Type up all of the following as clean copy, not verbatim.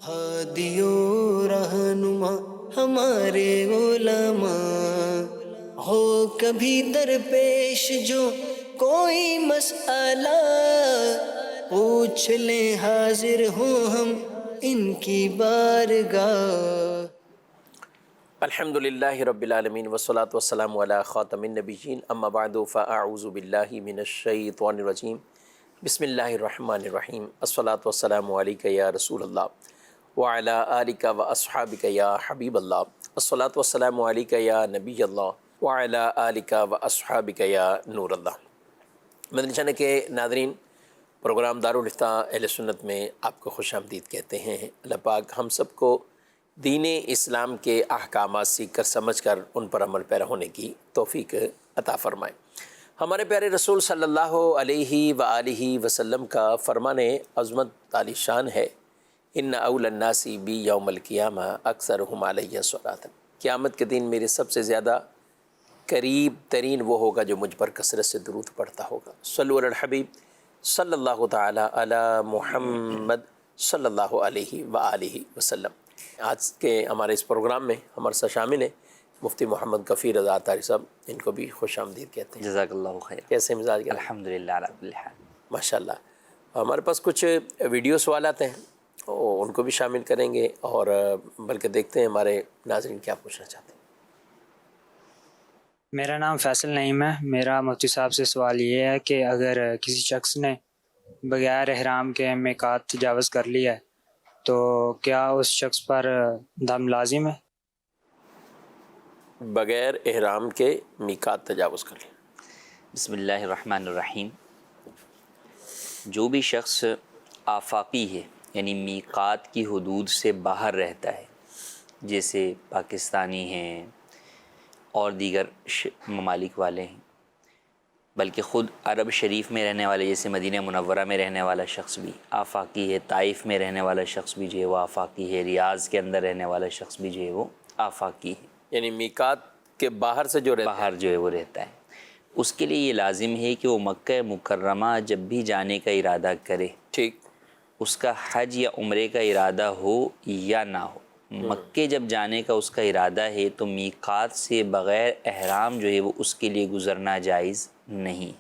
ہادیو رہنما ہمارے علماء، ہو کبھی درپیش جو کوئی مسئلہ، پوچھ لیں حاضر ہوں ہم ان کی بارگاہ۔ الحمد للہ رب العالمین والصلاة والسلام علی خاتم النبیین، اما بعد فاعوذ باللہ من الشیطان الرجیم، بسم اللہ الرحمن الرحیم، الصلاة والسلام علیک یا رسول اللہ وعلی آلک واصحابک یا حبیب اللہ، الصلاة والسلام علیک یا نبی اللہ وعلی آلک واصحابک یا نور اللہ۔ مدنی چینل کے ناظرین، پروگرام دارالافتاء اہل سنت میں آپ کو خوش آمدید کہتے ہیں۔ اللہ پاک ہم سب کو دین اسلام کے احکامات سیکھ کر سمجھ کر ان پر عمل پیرا ہونے کی توفیق عطا فرمائے۔ ہمارے پیارے رسول صلی اللہ علیہ وآلہ وسلم کا فرمان عظمت عالی شان ہے، ان اول الناس بی یوم القیامہ اکثرہم علیہ صلاۃ۔ قیامت کے دن میرے سب سے زیادہ قریب ترین وہ ہوگا جو مجھ پر کثرت سے درود پڑھتا ہوگا۔ صلو علی الحبیب صلی اللہ تعالی علی محمد صلی اللہ علیہ وآلہ وسلم۔ آج کے ہمارے اس پروگرام میں ہمارے ساتھ شامل ہیں مفتی محمد کفیل رضا اطہاری صاحب، ان کو بھی خوش آمدید کہتے ہیں۔ جزاک اللہ خیر۔ کیسے مزاج کے؟ الحمدللہ علی کل حال۔ ماشاء اللہ۔ ہمارے پاس کچھ ویڈیو سوالات ہیں، ان کو بھی شامل کریں گے، اور بلکہ دیکھتے ہیں ہمارے ناظرین کیا پوچھنا چاہتے ہیں۔ میرا نام فیصل نعیم ہے۔ میرا مفتی صاحب سے سوال یہ ہے کہ اگر کسی شخص نے بغیر احرام کے میقات تجاوز کر لیا ہے تو کیا اس شخص پر دم لازم ہے؟ بغیر احرام کے میقات تجاوز کر لیں۔ بسم اللہ الرحمن الرحیم۔ جو بھی شخص آفاقی ہے، یعنی میقات کی حدود سے باہر رہتا ہے، جیسے پاکستانی ہیں اور دیگر ممالک والے ہیں، بلکہ خود عرب شریف میں رہنے والے جیسے مدینہ منورہ میں رہنے والا شخص بھی آفاقی ہے، طائف میں رہنے والا شخص بھی جو ہے وہ آفاقی ہے، ریاض کے اندر رہنے والا شخص بھی جو ہے وہ آفاقی ہے، یعنی میقات کے باہر سے جو رہتا ہے، باہر جو ہے وہ رہتا ہے۔ اس کے لیے یہ لازم ہے کہ وہ مکہ مکرمہ جب بھی جانے کا ارادہ کرے، ٹھیک، اس کا حج یا عمرے کا ارادہ ہو یا نہ ہو، مکے جب جانے کا اس کا ارادہ ہے تو میقات سے بغیر احرام جو ہے وہ اس کے لیے گزرنا جائز نہیں۔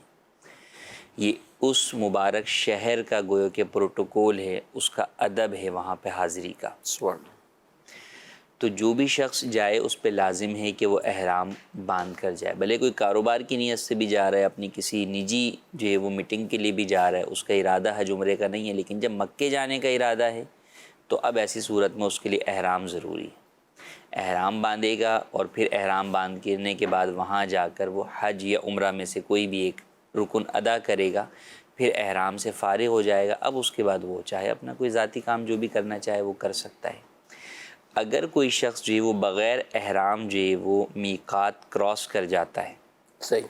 یہ اس مبارک شہر کا گویا کہ پروٹوکول ہے، اس کا ادب ہے وہاں پہ حاضری کا۔ سبحان اللہ۔ تو جو بھی شخص جائے اس پہ لازم ہے کہ وہ احرام باندھ کر جائے، بھلے کوئی کاروبار کی نیت سے بھی جا رہا ہے، اپنی کسی نجی جو ہے وہ میٹنگ کے لیے بھی جا رہا ہے، اس کا ارادہ حج عمرے کا نہیں ہے، لیکن جب مکے جانے کا ارادہ ہے تو اب ایسی صورت میں اس کے لیے احرام ضروری ہے۔ احرام باندھے گا اور پھر احرام باندھنے کے بعد وہاں جا کر وہ حج یا عمرہ میں سے کوئی بھی ایک رکن ادا کرے گا، پھر احرام سے فارغ ہو جائے گا۔ اب اس کے بعد وہ چاہے اپنا کوئی ذاتی کام جو بھی کرنا چاہے وہ کر سکتا ہے۔ اگر کوئی شخص جو ہے وہ بغیر احرام جو ہے وہ میقات کراس کر جاتا ہے صحیح،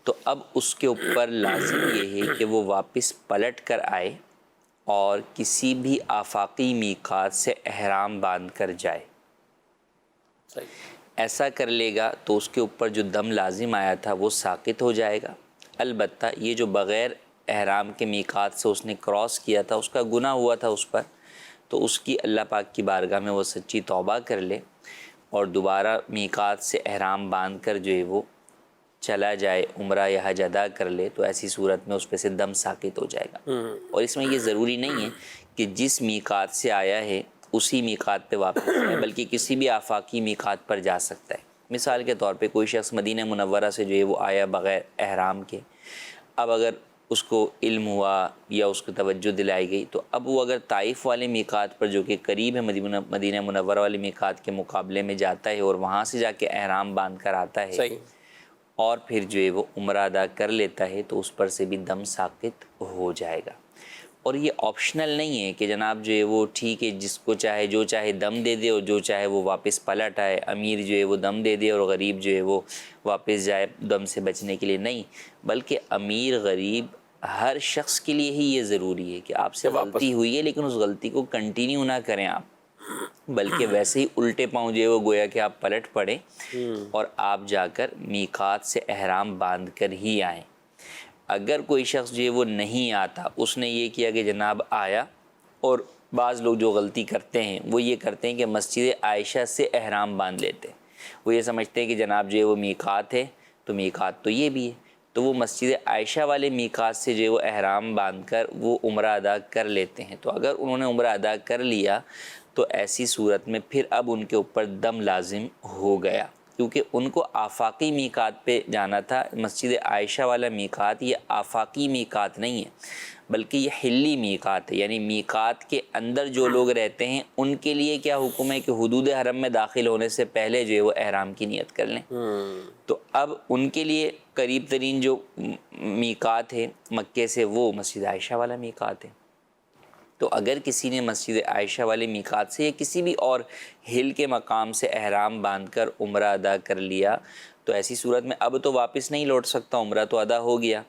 تو اب اس کے اوپر لازم یہ ہے کہ وہ واپس پلٹ کر آئے اور کسی بھی آفاقی میقات سے احرام باندھ کر جائے۔ صحیح، ایسا کر لے گا تو اس کے اوپر جو دم لازم آیا تھا وہ ساقط ہو جائے گا۔ البتہ یہ جو بغیر احرام کے میقات سے اس نے کراس کیا تھا، اس کا گناہ ہوا تھا اس پر، تو اس کی اللہ پاک کی بارگاہ میں وہ سچی توبہ کر لے اور دوبارہ میقات سے احرام باندھ کر جو ہے وہ چلا جائے، عمرہ یا حج ادا کر لے، تو ایسی صورت میں اس پہ سے دم ساقط ہو جائے گا۔ اور اس میں یہ ضروری نہیں ہے کہ جس میقات سے آیا ہے اسی میقات پہ واپس جائے، بلکہ کسی بھی آفاقی میقات پر جا سکتا ہے۔ مثال کے طور پہ کوئی شخص مدینہ منورہ سے جو ہے وہ آیا بغیر احرام کے، اب اگر اس کو علم ہوا یا اس کو توجہ دلائی گئی تو اب وہ اگر طائف والے میقات پر جو کہ قریب ہے مدینہ منورہ والے میقات کے مقابلے میں جاتا ہے اور وہاں سے جا کے احرام باندھ کر آتا ہے صحیح، اور پھر جو ہے وہ عمرہ ادا کر لیتا ہے تو اس پر سے بھی دم ساقط ہو جائے گا۔ اور یہ آپشنل نہیں ہے کہ جناب جو ہے وہ ٹھیک ہے جس کو چاہے جو چاہے دم دے دے اور جو چاہے وہ واپس پلٹ آئے، امیر جو ہے وہ دم دے دے اور غریب جو ہے وہ واپس جائے دم سے بچنے کے لیے، نہیں، بلکہ امیر غریب ہر شخص کے لیے ہی یہ ضروری ہے کہ آپ سے غلطی ہوئی ہے لیکن اس غلطی کو کنٹینیو نہ کریں آپ، بلکہ ویسے ہی الٹے پاؤں جو ہے وہ گویا کہ آپ پلٹ پڑیں اور آپ جا کر میقات سے احرام باندھ کر ہی آئیں۔ اگر کوئی شخص جو ہے وہ نہیں آتا، اس نے یہ کیا کہ جناب آیا اور بعض لوگ جو غلطی کرتے ہیں وہ یہ کرتے ہیں کہ مسجد عائشہ سے احرام باندھ لیتے ہیں. وہ یہ سمجھتے ہیں کہ جناب جو ہے وہ میقات ہے تو میقات تو یہ بھی ہے, تو وہ مسجد عائشہ والے میقات سے جو ہے وہ احرام باندھ کر وہ عمرہ ادا کر لیتے ہیں. تو اگر انہوں نے عمرہ ادا کر لیا تو ایسی صورت میں پھر اب ان کے اوپر دم لازم ہو گیا, کیونکہ ان کو آفاقی میقات پہ جانا تھا. مسجد عائشہ والا میقات یہ آفاقی میقات نہیں ہے بلکہ یہ حلی میقات ہے, یعنی میقات کے اندر جو لوگ رہتے ہیں ان کے لیے کیا حکم ہے کہ حدود حرم میں داخل ہونے سے پہلے جو ہے وہ احرام کی نیت کر لیں. تو اب ان کے لیے قریب ترین جو میقات ہے مکے سے وہ مسجد عائشہ والا میقات ہے. تو اگر کسی نے مسجد عائشہ والے میقات سے یا کسی بھی اور ہل کے مقام سے احرام باندھ کر عمرہ ادا کر لیا تو ایسی صورت میں اب تو واپس نہیں لوٹ سکتا, عمرہ تو ادا ہو گیا.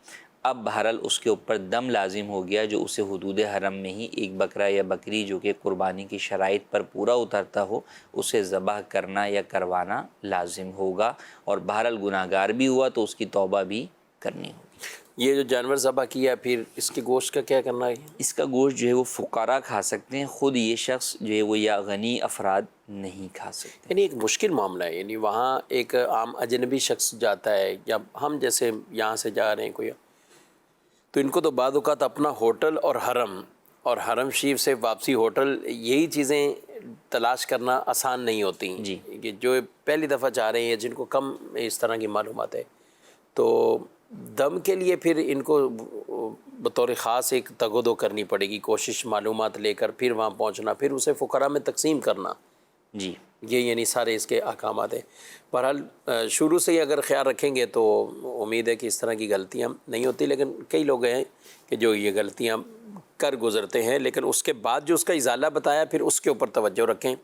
اب بہرحال اس کے اوپر دم لازم ہو گیا جو اسے حدود حرم میں ہی ایک بکرا یا بکری جو کہ قربانی کی شرائط پر پورا اترتا ہو اسے ذبح کرنا یا کروانا لازم ہوگا, اور بہرحال گناہ گار بھی ہوا تو اس کی توبہ بھی کرنی ہوگی. یہ جو جانور ذبح کیا پھر اس کے گوشت کا کیا کرنا ہے؟ اس کا گوشت جو ہے وہ فقراء کھا سکتے ہیں, خود یہ شخص جو ہے وہ یا غنی افراد نہیں کھا سکتے. یعنی ایک مشکل معاملہ ہے, یعنی وہاں ایک عام اجنبی شخص جاتا ہے یا ہم جیسے یہاں سے جا رہے ہیں کوئی, تو ان کو تو بعض اوقات اپنا ہوٹل اور حرم شریف سے واپسی ہوٹل یہی چیزیں تلاش کرنا آسان نہیں ہوتی. جی کہ جو پہلی دفعہ جا رہے ہیں جن کو کم اس طرح کی معلومات ہے, تو دم کے لیے پھر ان کو بطور خاص ایک تگ و دو کرنی پڑے گی, کوشش معلومات لے کر پھر وہاں پہنچنا, پھر اسے فقراء میں تقسیم کرنا. جی یہ یعنی سارے اس کے احکامات ہیں. بہرحال شروع سے ہی اگر خیال رکھیں گے تو امید ہے کہ اس طرح کی غلطیاں نہیں ہوتی, لیکن کئی لوگ ہیں کہ جو یہ غلطیاں کر گزرتے ہیں, لیکن اس کے بعد جو اس کا ازالہ بتایا پھر اس کے اوپر توجہ رکھیں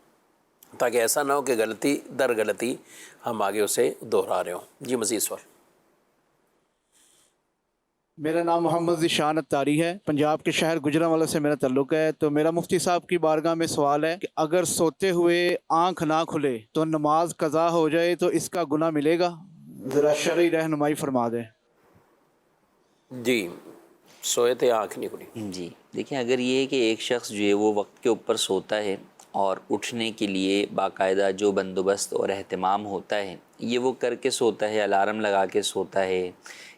تاکہ ایسا نہ ہو کہ غلطی در غلطی ہم آگے اسے دہرا رہے ہوں. جی مزید سوال. میرا نام محمد ذیشان اتاری ہے, پنجاب کے شہر گجرانوالہ سے میرا تعلق ہے. تو میرا مفتی صاحب کی بارگاہ میں سوال ہے کہ اگر سوتے ہوئے آنکھ نہ کھلے تو نماز قضا ہو جائے تو اس کا گناہ ملے گا؟ ذرا شرعی رہنمائی فرما دیں. جی سوئے تھے آنکھ نہیں کھلی. جی دیکھیں, اگر یہ ہے کہ ایک شخص جو ہے وہ وقت کے اوپر سوتا ہے اور اٹھنے کے لیے باقاعدہ جو بندوبست اور اہتمام ہوتا ہے یہ وہ کر کے سوتا ہے, الارم لگا کے سوتا ہے,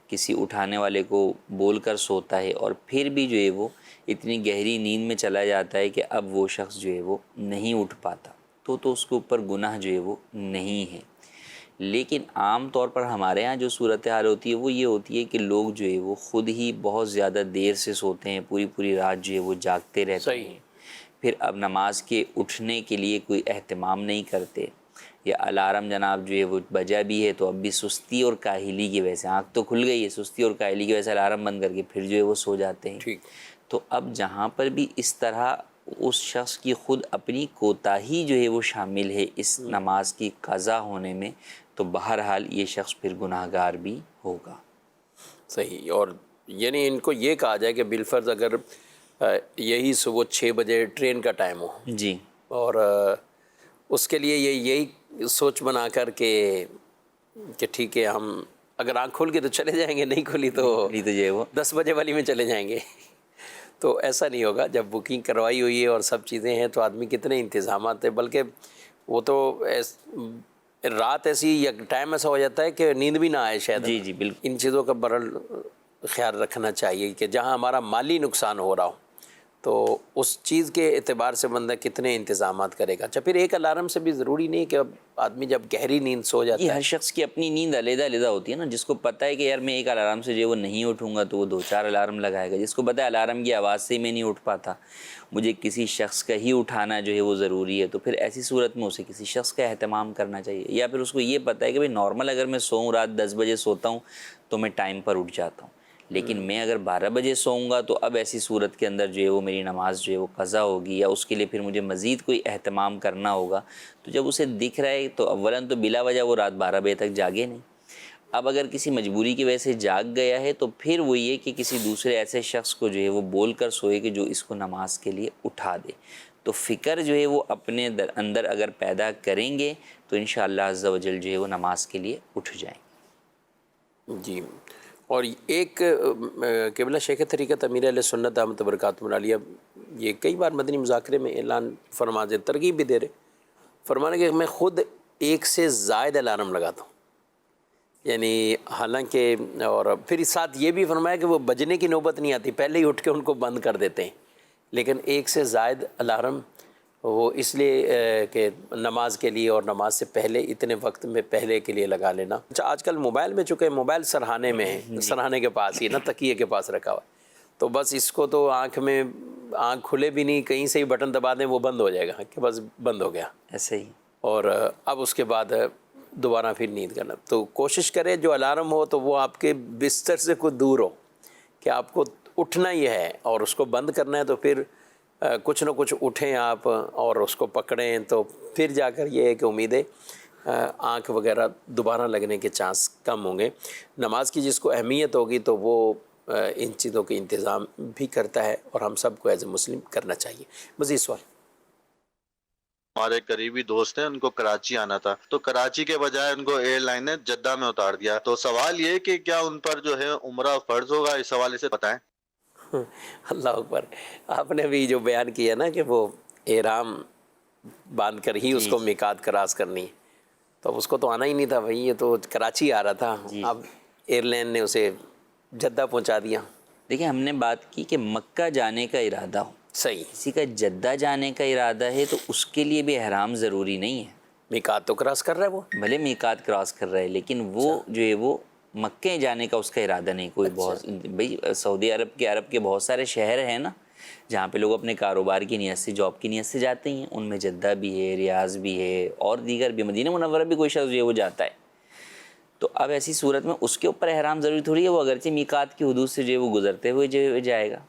کسی اٹھانے والے کو بول کر سوتا ہے, اور پھر بھی جو ہے وہ اتنی گہری نیند میں چلا جاتا ہے کہ اب وہ شخص جو ہے وہ نہیں اٹھ پاتا, تو اس کے اوپر گناہ جو ہے وہ نہیں ہے. لیکن عام طور پر ہمارے ہاں جو صورتحال ہوتی ہے وہ یہ ہوتی ہے کہ لوگ جو ہے وہ خود ہی بہت زیادہ دیر سے سوتے ہیں, پوری رات جو ہے وہ جاگتے رہتے ہیں, پھر اب نماز کے اٹھنے کے لیے کوئی اہتمام نہیں کرتے, یا الارم جناب جو ہے وہ بجا بھی ہے تو اب بھی سستی اور کاہلی کی وجہ سے, آنکھ تو کھل گئی ہے, سستی اور کاہلی کی وجہ سے الارم بند کر کے پھر جو ہے وہ سو جاتے ہیں. تو اب جہاں پر بھی اس طرح اس شخص کی خود اپنی کوتاہی جو ہے وہ شامل ہے اس نماز کی قضا ہونے میں, تو بہرحال یہ شخص پھر گناہ گار بھی ہوگا. صحیح. اور یعنی ان کو یہ کہا جائے کہ بالفرض اگر یہی صبح 6 بجے ٹرین کا ٹائم ہو, جی, اور اس کے لیے یہی سوچ بنا کر کہ ٹھیک ہے ہم اگر آنکھ کھل گئی تو چلے جائیں گے, نہیں کھلی تو جو ہے وہ 10 بجے والی میں چلے جائیں گے, تو ایسا نہیں ہوگا. جب بکنگ کروائی ہوئی ہے اور سب چیزیں ہیں تو آدمی کتنے انتظامات ہیں, بلکہ وہ تو رات ایسی یا ٹائم ایسا ہو جاتا ہے کہ نیند بھی نہ آئے شاید. جی بالکل. ان چیزوں کا برل خیال رکھنا چاہیے کہ جہاں ہمارا مالی نقصان ہو رہا ہو تو اس چیز کے اعتبار سے بندہ کتنے انتظامات کرے گا. اچھا, پھر ایک الارم سے بھی ضروری نہیں کہ اب آدمی جب گہری نیند سو جاتا یہ ہے, ہر شخص کی اپنی نیند علیحدہ ہوتی ہے نا. جس کو پتہ ہے کہ یار میں ایک الارم سے جو ہے وہ نہیں اٹھوں گا تو وہ 2-4 الارم لگائے گا. جس کو پتہ ہے الارم کی آواز سے ہی میں نہیں اٹھ پاتا, مجھے کسی شخص کا ہی اٹھانا جو ہے وہ ضروری ہے, تو پھر ایسی صورت میں اسے کسی شخص کا اہتمام کرنا چاہیے. یا پھر اس کو یہ پتہ ہے کہ بھائی نارمل اگر میں سوؤں رات 10 بجے سوتا ہوں تو میں ٹائم پر اٹھ جاتا ہوں, لیکن میں اگر 12 بجے سوؤں گا تو اب ایسی صورت کے اندر جو ہے وہ میری نماز جو ہے وہ قضا ہوگی, یا اس کے لیے پھر مجھے مزید کوئی اہتمام کرنا ہوگا. تو جب اسے دکھ رہا ہے تو اولاً تو بلا وجہ وہ رات 12 بجے تک جاگے نہیں. اب اگر کسی مجبوری کی وجہ سے جاگ گیا ہے تو پھر وہ یہ کہ کسی دوسرے ایسے شخص کو جو ہے وہ بول کر سوئے کہ جو اس کو نماز کے لیے اٹھا دے. تو فکر جو ہے وہ اپنے اندر اگر پیدا کریں گے تو انشاءاللہ عز و جل جو ہے وہ نماز کے لیے اٹھ جائیں. جی, اور ایک قبلہ شیخ طریقت امیر علیہ سنت احمد برکاتہ علیہ یہ کئی بار مدنی مذاکرے میں اعلان فرما دے، ترغیب بھی دے رہے، فرمانے کہ میں خود ایک سے زائد الارم لگاتا ہوں، یعنی حالانکہ، اور پھر ساتھ یہ بھی فرمایا کہ وہ بجنے کی نوبت نہیں آتی، پہلے ہی اٹھ کے ان کو بند کر دیتے ہیں، لیکن ایک سے زائد الارم وہ اس لیے کہ نماز کے لیے اور نماز سے پہلے اتنے وقت میں پہلے کے لیے لگا لینا۔ اچھا آج کل موبائل میں چونکہ موبائل سرہانے میں ہے، سرہانے کے پاس ہی نا، تکیے کے پاس رکھا ہوا ہے، تو بس اس کو تو آنکھ کھلے بھی نہیں، کہیں سے ہی بٹن دبا دیں وہ بند ہو جائے گا کہ بس بند ہو گیا، ایسے ہی۔ اور اب اس کے بعد دوبارہ پھر نیند کرنا۔ تو کوشش کرے جو الارم ہو تو وہ آپ کے بستر سے کچھ دور ہو، کہ آپ کو اٹھنا ہی ہے اور اس کو بند کرنا ہے، تو پھر کچھ نہ کچھ اٹھیں آپ اور اس کو پکڑیں، تو پھر جا کر یہ ہے کہ امید ہے آنکھ وغیرہ دوبارہ لگنے کے چانس کم ہوں گے۔ نماز کی جس کو اہمیت ہوگی تو وہ ان چیزوں کے انتظام بھی کرتا ہے، اور ہم سب کو ایز اے مسلم کرنا چاہیے۔ مزید سوال؟ ہمارے قریبی دوست ہیں، ان کو کراچی آنا تھا، تو کراچی کے بجائے ان کو ایئر لائن نے جدہ میں اتار دیا، تو سوال یہ کہ کیا ان پر جو ہے عمرہ فرض ہوگا؟ اس حوالے سے بتائیں۔ اللہ اکبر، آپ نے بھی جو بیان کیا نا کہ وہ احرام باندھ کر ہی اس کو میقات کراس کرنی ہے، تو اب اس کو تو آنا ہی نہیں تھا بھائی، یہ تو کراچی آ رہا تھا، اب ایئر لائن نے اسے جدہ پہنچا دیا۔ دیکھیں ہم نے بات کی کہ مکہ جانے کا ارادہ ہو، صحیح، کسی کا جدہ جانے کا ارادہ ہے تو اس کے لیے بھی احرام ضروری نہیں ہے، میقات تو کراس کر رہا ہے وہ، بھلے میقات کراس کر رہا ہے، لیکن وہ جو ہے وہ مکہ جانے کا اس کا ارادہ نہیں کوئی۔ بہت بھائی سعودی عرب کے بہت سارے شہر ہیں نا جہاں پہ لوگ اپنے کاروبار کی نیت سے، جاب کی نیت سے جاتے ہیں، ان میں جدہ بھی ہے، ریاض بھی ہے، اور دیگر بھی، مدینہ منورہ بھی کوئی شخص جو ہے وہ جاتا ہے۔ تو اب ایسی صورت میں اس کے اوپر احرام ضروری تھوڑی ہے، وہ اگرچہ میقات کی حدود سے جو ہے وہ گزرتے ہوئے جو ہے جائے گا،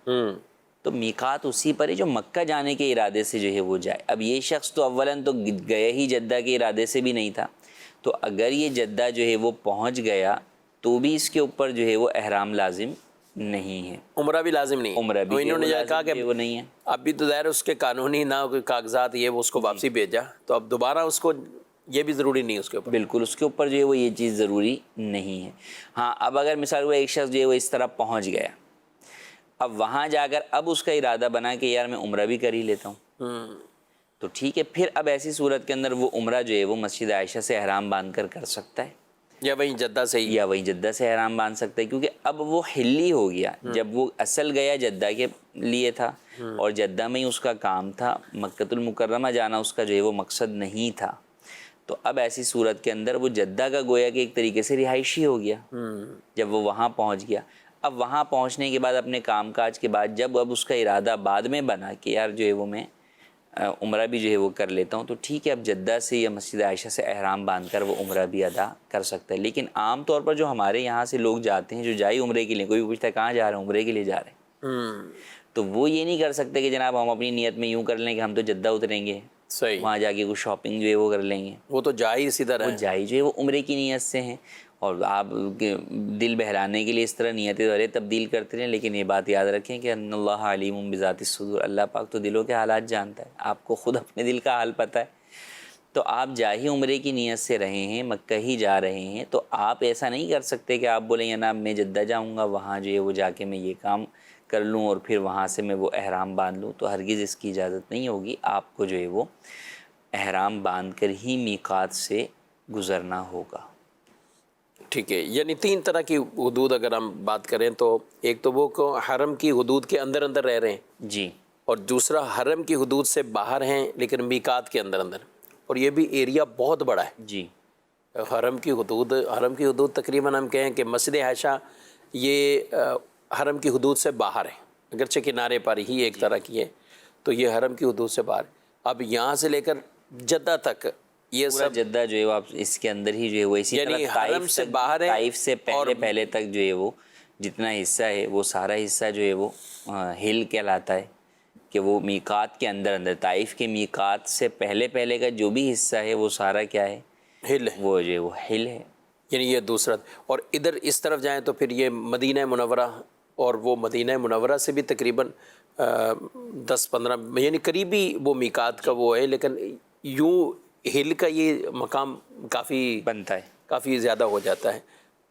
تو میقات اسی پر ہے جو مکہ جانے کے ارادے سے جو ہے وہ جائے۔ اب یہ شخص تو اولاً تو گئے ہی جدہ کے ارادے سے بھی نہیں تھا، تو اگر یہ جدہ جو ہے وہ پہنچ گیا تو بھی اس کے اوپر جو ہے وہ احرام لازم نہیں ہے، عمرہ بھی لازم نہیں، عمرہ بھی انہوں نے کہا کہ وہ نہیں ہے۔ اب بھی تو ظاہر اس کے قانونی نہ کوئی کاغذات یہ وہ اس کو واپسی بھیجا، تو اب دوبارہ اس کو یہ بھی ضروری نہیں اس کے اوپر، بالکل اس کے اوپر جو ہے وہ یہ چیز ضروری نہیں ہے۔ ہاں اب اگر مثال ہوا ایک شخص جو ہے وہ اس طرح پہنچ گیا، اب وہاں جا کر اب اس کا ارادہ بنا کہ یار میں عمرہ بھی کر ہی لیتا ہوں، تو ٹھیک ہے، پھر اب ایسی صورت کے اندر وہ عمرہ جو ہے وہ مسجد عائشہ سے احرام باندھ کر سکتا ہے، یا وہیں جدہ سے ہی، یا وہیں جدہ سے احرام باندھ سکتا ہے، کیونکہ اب وہ حلی ہو گیا۔ جب وہ اصل گیا جدہ کے لیے تھا اور جدہ میں ہی اس کا کام تھا، مکۃ المکرمہ جانا اس کا جو ہے وہ مقصد نہیں تھا، تو اب ایسی صورت کے اندر وہ جدہ کا گویا کہ ایک طریقے سے رہائشی ہو گیا جب وہ وہاں پہنچ گیا۔ اب وہاں پہنچنے کے بعد اپنے کام کاج کے بعد جب اب اس کا ارادہ بعد میں بنا کہ یار جو ہے وہ میں عمرہ بھی جو ہے وہ کر لیتا ہوں، تو ٹھیک ہے، اب جدہ سے یا مسجد عائشہ سے احرام باندھ کر وہ عمرہ بھی ادا کر سکتا ہے۔ لیکن عام طور پر جو ہمارے یہاں سے لوگ جاتے ہیں، جو جائی عمرے کے لیے، کوئی بھی پوچھتا ہے کہاں جا رہے ہیں، عمرے کے لیے جا رہے ہیں، تو وہ یہ نہیں کر سکتے کہ جناب ہم اپنی نیت میں یوں کر لیں کہ ہم تو جدہ اتریں گے، صحیح، وہاں جا کے کچھ شاپنگ جو ہے وہ کر لیں گے، وہ تو جائی اسی طرح وہ ہے، جائی جو ہے وہ عمرے کی نیت سے ہیں، اور آپ دل بہلانے کے لیے اس طرح نیتیں ذرے تبدیل کرتے رہیں، لیکن یہ بات یاد رکھیں کہ ان اللہ علیم بذات الصدور، اللہ پاک تو دلوں کے حالات جانتا ہے، آپ کو خود اپنے دل کا حال پتہ ہے، تو آپ جا ہی عمرے کی نیت سے رہے ہیں، مکہ ہی جا رہے ہیں، تو آپ ایسا نہیں کر سکتے کہ آپ بولیں جناب میں جدہ جاؤں گا، وہاں جو ہے وہ جا کے میں یہ کام کر لوں اور پھر وہاں سے میں وہ احرام باندھ لوں، تو ہرگز اس کی اجازت نہیں ہوگی، آپ کو جو ہے وہ احرام باندھ کر ہی میقات سے گزرنا ہوگا۔ ٹھیک ہے، یعنی تین طرح کی حدود اگر ہم بات کریں تو ایک تو وہ کو حرم کی حدود کے اندر اندر رہ رہے ہیں، جی، اور دوسرا حرم کی حدود سے باہر ہیں لیکن میقات کے اندر اندر، اور یہ بھی ایریا بہت بڑا ہے، جی، حرم کی حدود تقریباً ہم کہیں کہ مسجد عائشہ یہ حرم کی حدود سے باہر ہے، اگرچہ کنارے پر ہی ایک طرح کی ہے، تو یہ حرم کی حدود سے باہر ہے۔ اب یہاں سے لے کر جدہ تک یہ پورا سب جدہ جو ہے وہ آپ اس کے اندر ہی جو ہے وہ اسی یعنی طرح حرم سے باہر ہے، طائف سے اور پہلے تک جو ہے وہ جتنا حصہ ہے وہ سارا حصہ جو ہے وہ ہل کہلاتا ہے، کہ وہ میقات کے اندر طائف کے میقات سے پہلے کا جو بھی حصہ ہے وہ سارا کیا ہے، ہل ہے، وہ جو ہے وہ ہل ہے۔ یعنی یہ دوسرا، اور ادھر اس طرف جائیں تو پھر یہ مدینہ منورہ، اور وہ مدینہ منورہ سے بھی تقریباً 10-15 یعنی قریبی وہ میقات کا وہ ہے، لیکن یوں ہل کا یہ مقام کافی بنتا ہے، کافی زیادہ ہو جاتا ہے۔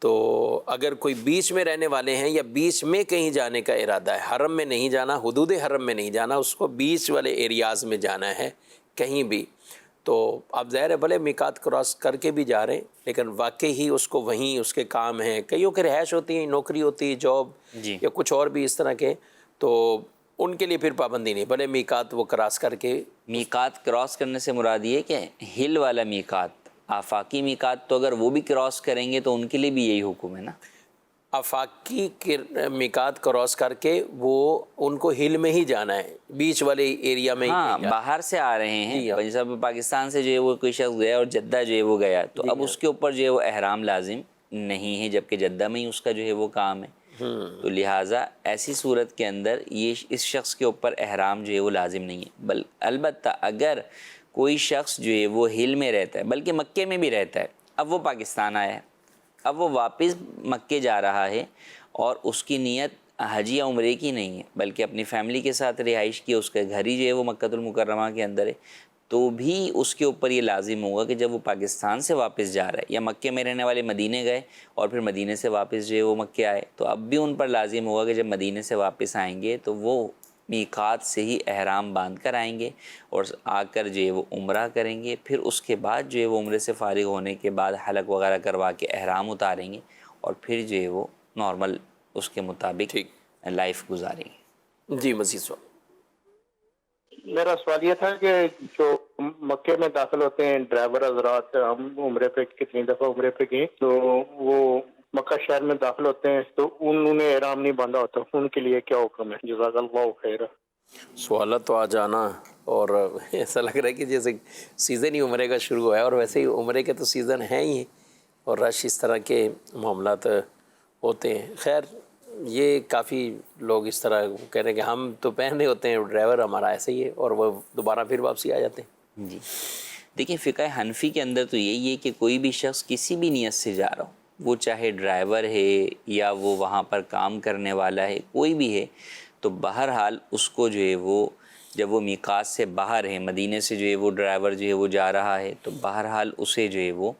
تو اگر کوئی بیچ میں رہنے والے ہیں یا بیچ میں کہیں جانے کا ارادہ ہے، حرم میں نہیں جانا، حدود حرم میں نہیں جانا، اس کو بیچ والے ایریاز میں جانا ہے کہیں بھی، تو آپ ظاہر ہے بھلے میقات کراس کر کے بھی جا رہے ہیں لیکن واقعی ہی اس کو وہیں اس کے کام ہیں، کئیوں کے رہائش ہوتی ہیں، نوکری ہوتی ہے، جاب جی یا کچھ اور بھی اس طرح کے، تو ان کے لیے پھر پابندی نہیں، بھلے میقات وہ کراس کر کے. میقات کراس کرنے سے مراد یہ کہ ہل والا میقات، آفاقی میقات تو اگر وہ بھی کراس کریں گے تو ان کے لیے بھی یہی حکم ہے نا. آفاقی میقات کراس کر کے وہ ان کو ہل میں ہی جانا ہے، بیچ والے ایریا میں ہی ہاں کہیں جانا ہے. باہر سے آ رہے ہیں، جی ہاں. جیسا پاکستان سے جو ہے وہ کوئی شخص گیا اور جدہ جو ہے وہ گیا تو اب اس کے اوپر جو ہے وہ احرام لازم نہیں ہے، جبکہ جدہ میں ہی اس کا جو ہے وہ کام ہے. تو لہٰذا ایسی صورت کے اندر یہ اس شخص کے اوپر احرام جو ہے وہ لازم نہیں ہے. البتہ اگر کوئی شخص جو ہے وہ ہل میں رہتا ہے، بلکہ مکے میں بھی رہتا ہے، اب وہ پاکستان آیا ہے، اب وہ واپس مکے جا رہا ہے اور اس کی نیت حج یا عمرے کی نہیں ہے بلکہ اپنی فیملی کے ساتھ رہائش کی، اس کا گھر ہی جو ہے وہ مکۃ المکرمہ کے اندر ہے، تو بھی اس کے اوپر یہ لازم ہوگا کہ جب وہ پاکستان سے واپس جا رہا ہے یا مکے میں رہنے والے مدینے گئے اور پھر مدینے سے واپس جو ہے وہ مکے آئے، تو اب بھی ان پر لازم ہوگا کہ جب مدینے سے واپس آئیں گے تو وہ میقات سے ہی احرام باندھ کر آئیں گے اور آ کر جو ہے وہ عمرہ کریں گے. پھر اس کے بعد جو ہے وہ عمرے سے فارغ ہونے کے بعد حلق وغیرہ کروا کے احرام اتاریں گے اور پھر جو ہے وہ نارمل اس کے مطابق ٹھیک. لائف گزاریں گے. جی مزید سوال. میرا سوال یہ تھا کہ جو مکے میں داخل ہوتے ہیں ڈرائیور حضرات، ہم عمرے پہ کتنی دفعہ عمرے پہ گئے تو وہ مکہ شہر میں داخل ہوتے ہیں تو انہوں نے احرام نہیں باندھا ہوتا، ان کے لیے کیا حکم ہے؟ جزاک اللہ خیر. سوالات تو آ جانا اور ایسا لگ رہا ہے کہ جیسے سیزن ہی عمرے کا شروع ہوا ہے، اور ویسے ہی عمرے کے تو سیزن ہیں ہی اور رش اس طرح کے معاملات ہوتے ہیں. خیر یہ کافی لوگ اس طرح کہہ رہے ہیں کہ ہم تو پہنے ہوتے ہیں، ڈرائیور ہمارا ایسے ہی ہے، اور وہ دوبارہ پھر واپسی آ جاتے ہیں. جی دیکھیں فقہ حنفی کے اندر تو یہی ہے کہ کوئی بھی شخص کسی بھی نیت سے جا رہا ہو، وہ چاہے ڈرائیور ہے یا وہ وہاں پر کام کرنے والا ہے، کوئی بھی ہے، تو بہرحال اس کو جو ہے وہ جب وہ میقات سے باہر ہے، مدینے سے جو ہے وہ ڈرائیور جو ہے وہ جا رہا ہے، تو بہرحال اسے جو ہے وہ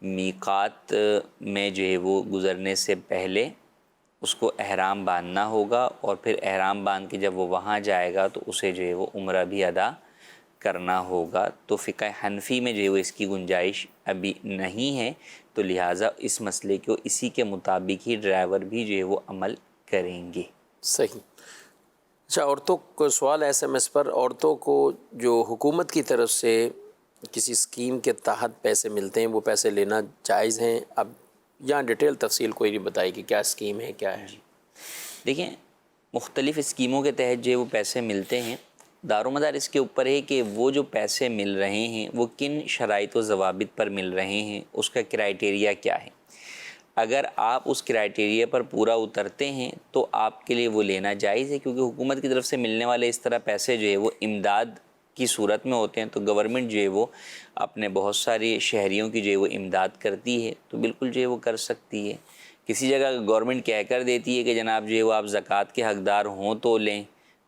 میقات میں جو ہے وہ گزرنے سے پہلے اس کو احرام باندھنا ہوگا، اور پھر احرام باندھ کے جب وہ وہاں جائے گا تو اسے جو ہے وہ عمرہ بھی ادا کرنا ہوگا. تو فقہ حنفی میں جو ہے وہ اس کی گنجائش ابھی نہیں ہے، تو لہٰذا اس مسئلے کو اسی کے مطابق ہی ڈرائیور بھی جو ہے وہ عمل کریں گے. صحیح. اچھا، عورتوں کو سوال ہے SMS پر، عورتوں کو جو حکومت کی طرف سے کسی اسکیم کے تحت پیسے ملتے ہیں وہ پیسے لینا جائز ہیں؟ اب یہاں ڈیٹیل تفصیل کوئی نہیں بتائی کہ کیا اسکیم ہے کیا ہے. دیکھیں مختلف اسکیموں کے تحت جو ہے وہ پیسے ملتے ہیں، دار و مدار اس کے اوپر ہے کہ وہ جو پیسے مل رہے ہیں وہ کن شرائط و ضوابط پر مل رہے ہیں، اس کا کرائٹیریا کیا ہے. اگر آپ اس کرائٹیریا پر پورا اترتے ہیں تو آپ کے لیے وہ لینا جائز ہے، کیونکہ حکومت کی طرف سے ملنے والے اس طرح پیسے جو ہے وہ امداد کی صورت میں ہوتے ہیں، تو گورنمنٹ جو ہے وہ اپنے بہت ساری شہریوں کی جو ہے وہ امداد کرتی ہے، تو بالکل جو ہے وہ کر سکتی ہے. کسی جگہ گورنمنٹ کہہ کر دیتی ہے کہ جناب جو ہے وہ آپ زکوٰۃ کے حقدار ہوں تو لیں،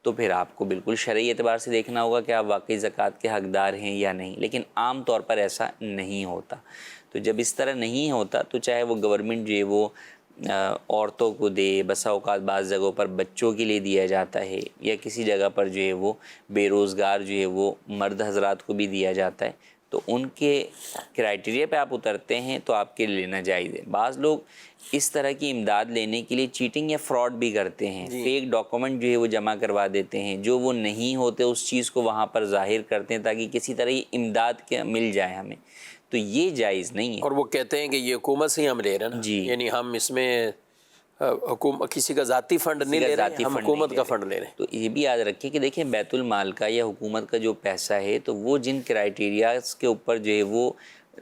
تو پھر آپ کو بالکل شرعی اعتبار سے دیکھنا ہوگا کہ آپ واقعی زکوٰۃ کے حقدار ہیں یا نہیں. لیکن عام طور پر ایسا نہیں ہوتا. تو جب اس طرح نہیں ہوتا تو چاہے وہ گورنمنٹ جو ہے وہ عورتوں کو دے، بسا اوقات بعض جگہوں پر بچوں کے لیے دیا جاتا ہے، یا کسی جگہ پر جو ہے وہ بے روزگار جو ہے وہ مرد حضرات کو بھی دیا جاتا ہے، تو ان کے کرائٹیریا پہ آپ اترتے ہیں تو آپ کے لینا جائز ہے. بعض لوگ اس طرح کی امداد لینے کے لیے چیٹنگ یا فراڈ بھی کرتے ہیں، فیک ڈاکومنٹ جو ہے وہ جمع کروا دیتے ہیں، جو وہ نہیں ہوتے اس چیز کو وہاں پر ظاہر کرتے ہیں تاکہ کسی طرح یہ امداد کے مل جائے ہمیں، تو یہ جائز نہیں ہے. اور وہ کہتے ہیں کہ یہ حکومت سے ہی ہم لے رہے ہیں نا، جی. یعنی ہم اس میں حکومت کسی کا ذاتی فنڈ نہیں لے رہے، ہم حکومت کا فنڈ لے رہے ہیں. تو یہ بھی یاد رکھیں کہ دیکھیں بیت المال کا یا حکومت کا جو پیسہ ہے تو وہ جن کرائٹیریاز کے اوپر جو ہے وہ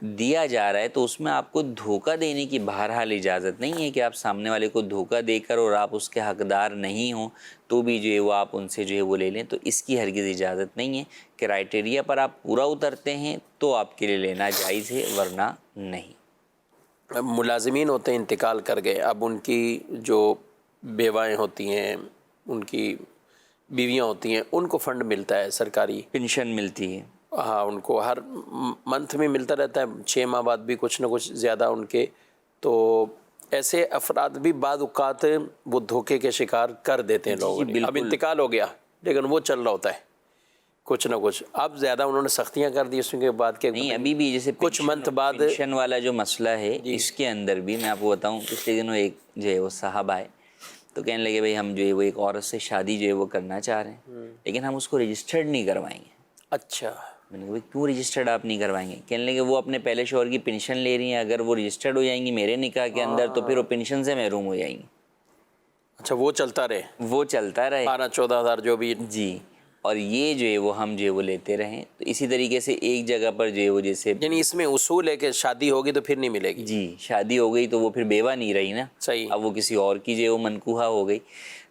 دیا جا رہا ہے، تو اس میں آپ کو دھوکہ دینے کی بہرحال اجازت نہیں ہے کہ آپ سامنے والے کو دھوکہ دے کر اور آپ اس کے حقدار نہیں ہوں تو بھی جو ہے وہ آپ ان سے جو ہے وہ لے لیں، تو اس کی ہرگز اجازت نہیں ہے. کرائٹیریا پر آپ پورا اترتے ہیں تو آپ کے لیے لینا جائز ہے، ورنہ نہیں. ملازمین ہوتے ہیں انتقال کر گئے، اب ان کی جو بیوائیں ہوتی ہیں، ان کی بیویاں ہوتی ہیں، ان کو فنڈ ملتا ہے سرکاری، پینشن ملتی ہے. ہاں ان کو ہر منتھ میں ملتا رہتا ہے، 6 ماہ بعد بھی کچھ نہ کچھ زیادہ ان کے. تو ایسے افراد بھی بعض اوقات وہ دھوکے کے شکار کر دیتے ہیں لوگوں نے. اب انتقال ہو گیا لیکن وہ چل رہا ہوتا ہے کچھ نہ کچھ. اب زیادہ انہوں نے سختیاں کر دی اس کے بعد کہ نہیں ابھی بھی جیسے کچھ منتھ بعد پینشن والا جو مسئلہ ہے اس کے اندر بھی میں آپ کو بتاؤں پچھلے دنوں ایک جو ہے وہ صاحب آئے تو کہنے لگے بھائی ہم جو ہے وہ ایک عورت سے شادی جو ہے وہ کرنا چاہ رہے ہیں لیکن ہم اس کو رجسٹرڈ نہیں کروائیں گے. اچھا. میں نے کہا بھائی کیوں رجسٹرڈ آپ نہیں کروائیں گے؟ کہنے لگے وہ اپنے پہلے شوہر کی پینشن لے رہی ہیں, اگر وہ رجسٹرڈ ہو جائیں گی میرے نکاح کے اندر تو پھر وہ پینشن سے محروم ہو جائیں گی. اچھا وہ چلتا رہے, وہ چلتا رہے 12-14 ہزار جو بھی. جی, اور یہ جو ہے وہ ہم جو ہے وہ لیتے رہیں. تو اسی طریقے سے ایک جگہ پر جو ہے وہ جیسے یعنی اس میں اصول ہے کہ شادی ہوگی تو پھر نہیں ملے گی. جی شادی ہو گئی تو وہ پھر بیوہ نہیں رہی نا, صحیح. اب وہ کسی اور کی جو ہے وہ منکوحہ ہو گئی.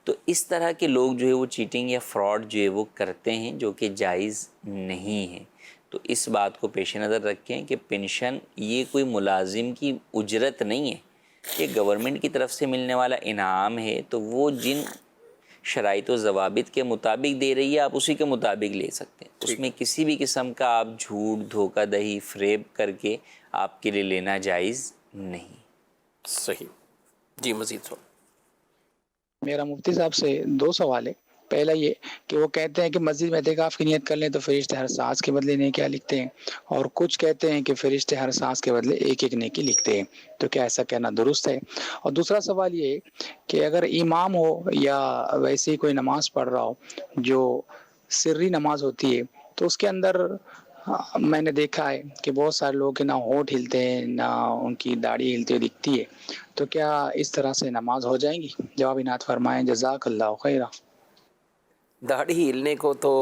تو اس طرح کے لوگ جو ہے وہ چیٹنگ یا فراڈ جو ہے وہ کرتے ہیں جو کہ جائز نہیں ہے. تو اس بات کو پیش نظر رکھیں کہ پینشن یہ کوئی ملازم کی اجرت نہیں ہے, یہ گورنمنٹ کی طرف سے ملنے والا انعام ہے. تو وہ جن شرائط و ضوابط کے مطابق دے رہی ہے آپ اسی کے مطابق لے سکتے ہیں. اس میں کسی بھی قسم کا آپ جھوٹ, دھوکہ دہی, فریب کر کے آپ کے لیے لینا جائز نہیں. صحیح. جی مزید سو. میرا مفتی صاحب سے 2 سوال ہے. پہلا یہ کہ وہ کہتے ہیں کہ مسجد میں اعتکاف کی نیت کر لیں تو فرشتے ہر سانس کے بدلے نیکیاں لکھتے ہیں, اور کچھ کہتے ہیں کہ فرشتے ہر سانس کے بدلے ایک ایک نیکی لکھتے ہیں. تو کیا ایسا کہنا درست ہے؟ اور دوسرا سوال یہ کہ اگر امام ہو یا ویسے ہی کوئی نماز پڑھ رہا ہو جو سری نماز ہوتی ہے تو اس کے اندر میں نے دیکھا ہے کہ بہت سارے لوگ کے نہ ہونٹ ہلتے ہیں نہ ان کی داڑھی ہلتی ہوئی دکھتی ہے. تو کیا اس طرح سے نماز ہو جائیں گی؟ جواب عنایت فرمائیں. جزاک اللہ خیرہ. داڑھی ہلنے کو تو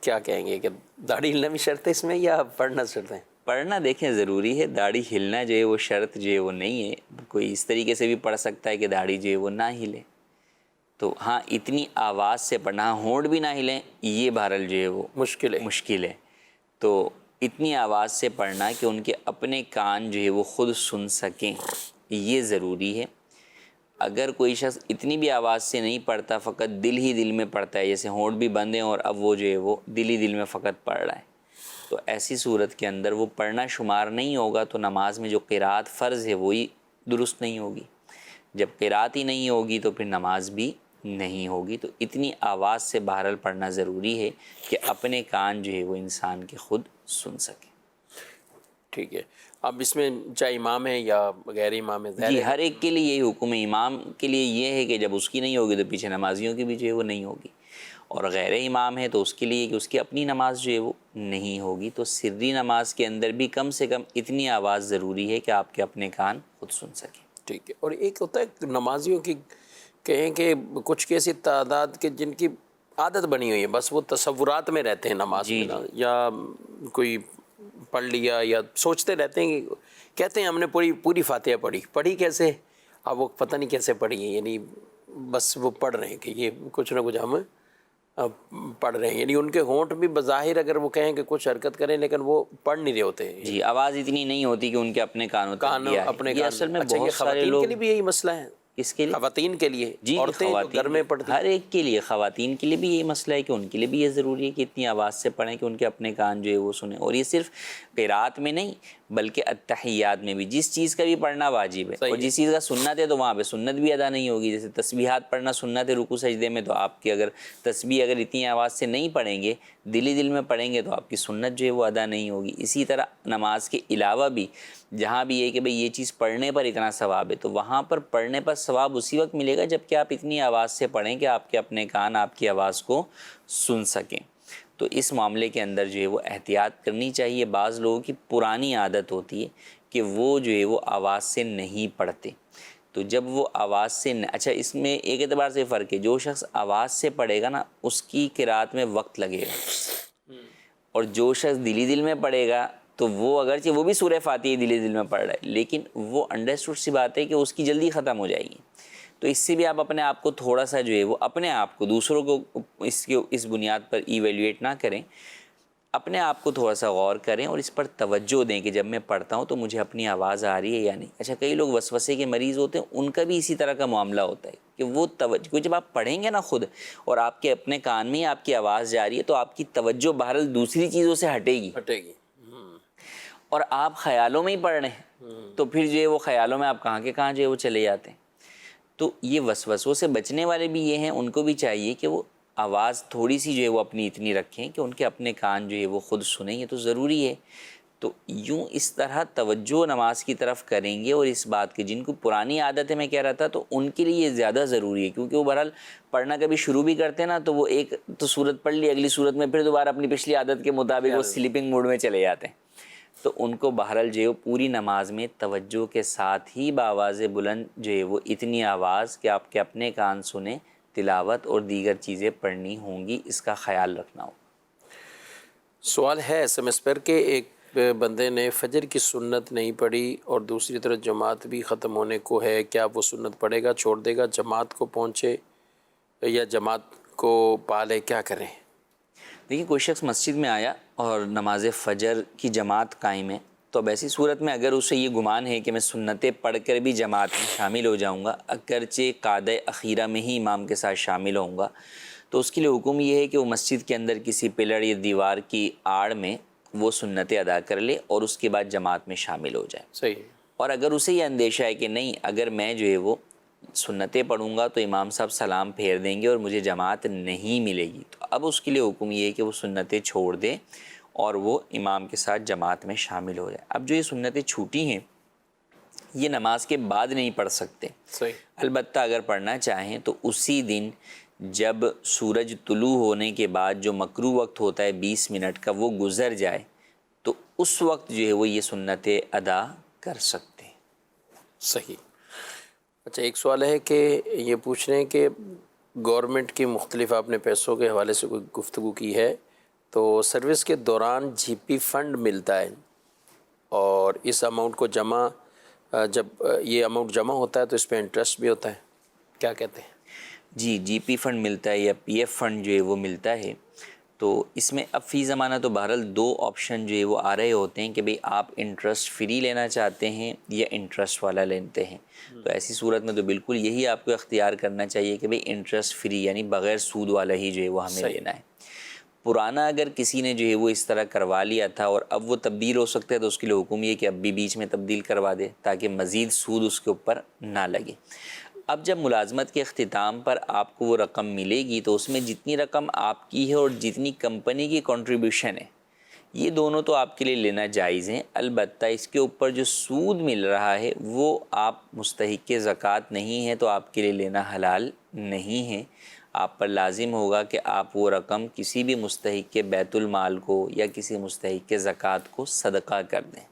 کیا کہیں گے کہ داڑھی ہلنا بھی شرط ہے اس میں یا پڑھنا شرط ہے؟ پڑھنا دیکھیں ضروری ہے, داڑھی ہلنا جو ہے وہ شرط جو ہے وہ نہیں ہے. کوئی اس طریقے سے بھی پڑھ سکتا ہے کہ داڑھی جو ہے وہ نہ ہلے. تو ہاں اتنی آواز سے پڑھنا, ہونٹ بھی نہ ہلیں یہ بہرحال جو ہے وہ مشکل ہے. تو اتنی آواز سے پڑھنا کہ ان کے اپنے کان جو ہے وہ خود سن سکیں یہ ضروری ہے. اگر کوئی شخص اتنی بھی آواز سے نہیں پڑھتا, فقط دل ہی دل میں پڑھتا ہے, جیسے ہونٹ بھی بند ہیں اور اب وہ جو ہے وہ دل ہی دل میں فقط پڑھ رہا ہے, تو ایسی صورت کے اندر وہ پڑھنا شمار نہیں ہوگا. تو نماز میں جو قرات فرض ہے وہی درست نہیں ہوگی. جب قرات ہی نہیں ہوگی تو پھر نماز بھی نہیں ہوگی. تو اتنی آواز سے بہرحال پڑھنا ضروری ہے کہ اپنے کان جو ہے وہ انسان کے خود سن سکے. ٹھیک ہے. اب اس میں چاہے امام ہے یا غیر امام ہے, جی ہر ایک کے لیے یہی حکم ہے. امام کے لیے یہ ہے کہ جب اس کی نہیں ہوگی تو پیچھے نمازیوں کی بھی جو ہے وہ نہیں ہوگی, اور غیر امام ہے تو اس کے لیے کہ اس کی اپنی نماز جو ہے وہ نہیں ہوگی. تو سری نماز کے اندر بھی کم سے کم اتنی آواز ضروری ہے کہ آپ کے اپنے کان خود سن سکیں. ٹھیک ہے. اور ایک ہوتا ہے نمازیوں کی کہیں کہ کچھ کی ایسی تعداد کہ جن کی عادت بنی ہوئی ہے, بس وہ تصورات میں رہتے ہیں نماز میں, یا کوئی پڑھ لیا یا سوچتے رہتے ہیں کہ کہتے ہیں ہم نے پوری فاتحہ پڑھی کیسے, اب وہ پتہ نہیں کیسے پڑھی ہے, یعنی بس وہ پڑھ رہے ہیں کہ یہ کچھ نہ کچھ ہم پڑھ رہے ہیں. یعنی ان کے ہونٹ بھی بظاہر اگر وہ کہیں کہ کچھ حرکت کریں لیکن وہ پڑھ نہیں رہے ہوتے. جی آواز اتنی نہیں ہوتی کہ ان کے اپنے کانوں تک بھی آئے. اپنے یہ اصل میں اچھا, یہ بہت سارے خواتین لوگ کے لیے بھی یہی مسئلہ ہے. کس کے لیے؟ خواتین کے لیے. جی عورتیں جو گھر میں پڑھتی, ہر ایک کے لیے, خواتین کے لیے بھی یہی مسئلہ ہے کہ ان کے لیے بھی یہ ضروری ہے کہ اتنی آواز سے پڑھیں کہ ان کے اپنے کان جو ہے وہ سنیں. اور یہ صرف قرات میں نہیں بلکہ التحیات میں بھی, جس چیز کا بھی پڑھنا واجب ہے اور جس چیز کا سنت ہے تو وہاں پہ سنت بھی ادا نہیں ہوگی. جیسے تسبیحات پڑھنا سنت ہے رکوع سجدے میں, تو آپ کی اگر تسبیح اگر اتنی آواز سے نہیں پڑھیں گے, دل ہی دل میں پڑھیں گے, تو آپ کی سنت جو ہے وہ ادا نہیں ہوگی. اسی طرح نماز کے علاوہ بھی جہاں بھی یہ کہ بھئی یہ چیز پڑھنے پر اتنا ثواب ہے, تو وہاں پر پڑھنے پر ثواب اسی وقت ملے گا جب کہ آپ اتنی آواز سے پڑھیں کہ آپ کے اپنے کان آپ کی آواز کو سن سکیں. تو اس معاملے کے اندر جو ہے وہ احتیاط کرنی چاہیے. بعض لوگوں کی پرانی عادت ہوتی ہے کہ وہ جو ہے وہ آواز سے نہیں پڑھتے, تو جب وہ آواز سے اچھا اس میں ایک اعتبار سے فرق ہے, جو شخص آواز سے پڑھے گا نا اس کی قرات میں وقت لگے گا, اور جو شخص دلی دل میں پڑھے گا تو وہ اگرچہ وہ بھی سورہ فاتحہ دلی دل میں پڑھ رہا ہے لیکن وہ انڈرسٹوڈ سی بات ہے کہ اس کی جلدی ختم ہو جائے گی. تو اس سے بھی آپ اپنے آپ کو تھوڑا سا جو ہے وہ اپنے آپ کو, دوسروں کو اس بنیاد پر ایویلیویٹ نہ کریں, اپنے آپ کو تھوڑا سا غور کریں اور اس پر توجہ دیں کہ جب میں پڑھتا ہوں تو مجھے اپنی آواز آ رہی ہے یا نہیں. اچھا کئی لوگ وسوسے کے مریض ہوتے ہیں, ان کا بھی اسی طرح کا معاملہ ہوتا ہے کہ وہ توجہ, جب آپ پڑھیں گے نا خود اور آپ کے اپنے کان میں آپ کی آواز جا رہی ہے تو آپ کی توجہ بہرحال دوسری چیزوں سے ہٹے گی. اور آپ خیالوں میں ہی پڑھ رہے ہیں تو پھر جو ہے وہ خیالوں میں آپ کہاں کے کہاں جو ہے وہ چلے جاتے ہیں. تو یہ وسوسوں سے بچنے والے بھی یہ ہیں, ان کو بھی چاہیے کہ وہ آواز تھوڑی سی جو ہے وہ اپنی اتنی رکھیں کہ ان کے اپنے کان جو ہے وہ خود سنیں, یہ تو ضروری ہے. تو یوں اس طرح توجہ نماز کی طرف کریں گے, اور اس بات کی جن کو پرانی عادت ہے میں کہہ رہا تھا تو ان کے لیے یہ زیادہ ضروری ہے, کیونکہ وہ بہرحال پڑھنا کبھی شروع بھی کرتے ہیں نا تو وہ ایک تو صورت پڑھ لی, اگلی صورت میں پھر دوبارہ اپنی پچھلی عادت کے مطابق وہ سلیپنگ موڈ میں چلے جاتے ہیں. تو ان کو بہرحال جو ہے پوری نماز میں توجہ کے ساتھ ہی بآواز بلند جو ہے وہ اتنی آواز کہ آپ کے اپنے کان سنیں, تلاوت اور دیگر چیزیں پڑھنی ہوں گی, اس کا خیال رکھنا ہو. سوال ہے SMS پر کہ ایک بندے نے فجر کی سنت نہیں پڑھی اور دوسری طرف جماعت بھی ختم ہونے کو ہے, کیا وہ سنت پڑھے گا, چھوڑ دے گا, جماعت کو پہنچے یا جماعت کو پالے, کیا کریں؟ دیکھیے کوئی شخص مسجد میں آیا اور نماز فجر کی جماعت قائم ہے, تو اب ایسی صورت میں اگر اسے یہ گمان ہے کہ میں سنتیں پڑھ کر بھی جماعت میں شامل ہو جاؤں گا, اگرچہ قعدہ اخیرہ میں ہی امام کے ساتھ شامل ہوں گا, تو اس کے لیے حکم یہ ہے کہ وہ مسجد کے اندر کسی پلڑ یا دیوار کی آڑ میں وہ سنتیں ادا کر لے اور اس کے بعد جماعت میں شامل ہو جائے. صحیح. اور اگر اسے یہ اندیشہ ہے کہ نہیں, اگر میں جو ہے وہ سنتیں پڑھوں گا تو امام صاحب سلام پھیر دیں گے اور مجھے جماعت نہیں ملے گی, تو اب اس کے لیے حکم یہ ہے کہ وہ سنتیں چھوڑ دے اور وہ امام کے ساتھ جماعت میں شامل ہو جائے. اب جو یہ سنتیں چھوٹی ہیں یہ نماز کے بعد نہیں پڑھ سکتے. صحیح. البتہ اگر پڑھنا چاہیں تو اسی دن جب سورج طلوع ہونے کے بعد جو مکروہ وقت ہوتا ہے 20 منٹ کا وہ گزر جائے تو اس وقت جو ہے وہ یہ سنتیں ادا کر سکتے ہیں. صحیح. اچھا, ایک سوال ہے کہ یہ پوچھ رہے ہیں کہ گورنمنٹ کی مختلف, آپ نے پیسوں کے حوالے سے کوئی گفتگو کی ہے, تو سروس کے دوران GP فنڈ ملتا ہے اور اس اماؤنٹ کو جمع, جب یہ اماؤنٹ جمع ہوتا ہے تو اس پہ انٹرسٹ بھی ہوتا ہے, کیا کہتے ہیں؟ جی, GP فنڈ ملتا ہے یا PF فنڈ جو ہے وہ ملتا ہے. تو اس میں اب فی زمانہ تو بہرحال 2 آپشن جو ہے وہ آ رہے ہوتے ہیں کہ بھئی آپ انٹرسٹ فری لینا چاہتے ہیں یا انٹرسٹ والا لیتے ہیں. تو ایسی صورت میں تو بالکل یہی آپ کو اختیار کرنا چاہیے کہ بھئی انٹرسٹ فری یعنی بغیر سود والا ہی جو ہے وہ ہمیں لینا ہے. پرانا اگر کسی نے جو ہے وہ اس طرح کروا لیا تھا اور اب وہ تبدیل ہو سکتا ہے تو اس کے لیے حکم یہ کہ اب بھی بیچ میں تبدیل کروا دے تاکہ مزید سود اس کے اوپر نہ لگے. اب جب ملازمت کے اختتام پر آپ کو وہ رقم ملے گی تو اس میں جتنی رقم آپ کی ہے اور جتنی کمپنی کی کنٹریبیوشن ہے یہ دونوں تو آپ کے لیے لینا جائز ہیں. البتہ اس کے اوپر جو سود مل رہا ہے وہ آپ مستحق زکوٰۃ نہیں ہے تو آپ کے لیے لینا حلال نہیں ہے. آپ پر لازم ہوگا کہ آپ وہ رقم کسی بھی مستحق کے بیت المال کو یا کسی مستحق کے زکوٰۃ کو صدقہ کر دیں.